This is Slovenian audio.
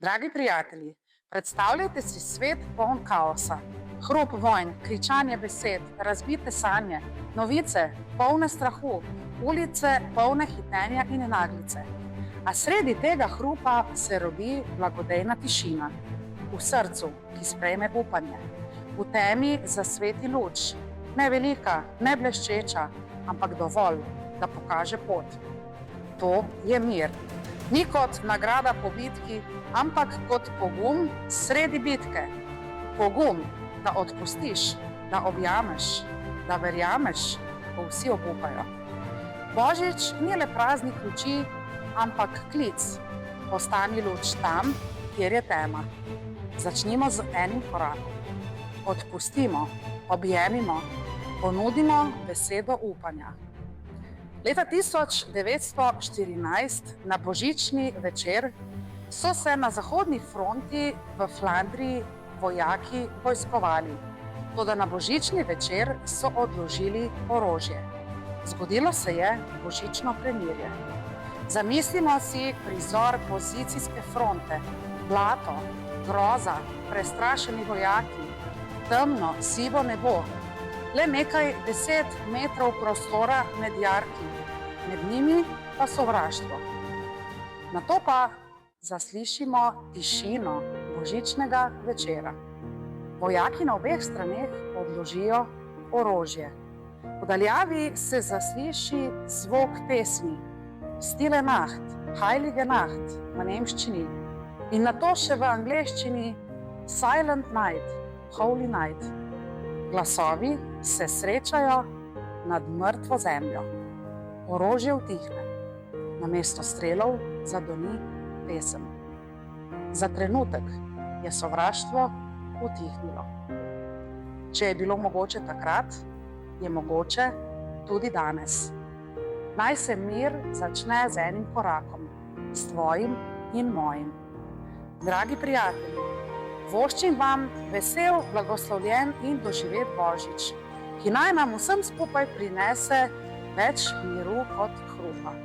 Dragi prijatelji, predstavljajte si svet poln kaosa. Hrup vojn, kričanje besed, razbite sanje, novice polne strahu, ulice polne hitenja in naglice. A sredi tega hrupa se rodi blagodejna tišina. V srcu, ki sprejme upanje. V temi zasveti luč. Ne velika, ne bleščeča, ampak dovolj, da pokaže pot. To je mir. Ni kot nagrada po bitki, ampak kot pogum sredi bitke. Pogum, da odpustiš, da objameš, da verjameš, ko vsi obupajo. Božič ni le praznik luči, ampak klic. Postani luč tam, kjer je tema. Začnimo z enim korakom. Odpustimo, objemimo, ponudimo besedo upanja. Leta 1914, na božični večer, so se na zahodni fronti v Flandriji vojaki vojskovali. Toda na božični večer so odložili orožje. Zgodilo se je božično premirje. Zamislimo si prizor pozicijske fronte, blato, groza, prestrašeni vojaki, temno, sivo nebo, le nekaj 10 metrov prostora med jarki, med njimi pa sovraštvo. Nato pa zaslišimo tišino božičnega večera. Vojaki na obeh straneh odložijo orožje. V daljavi se zasliši zvok pesmi Stille Nacht, Heilige Nacht v nemščini in nato še v angleščini Silent Night, Holy Night. Glasovi se srečajo nad mrtvo zemljo. Orožje utihne. Namesto strelov zadoni pesem. Za trenutek je sovraštvo utihnilo. Če je bilo mogoče takrat, je mogoče tudi danes. Naj se mir začne z enim korakom, s tvojim in mojim. Dragi prijatelji, voščim vam vesel, blagoslovljen in doživet Božič, ki naj nam vsem skupaj prinese več miru kot hrupa.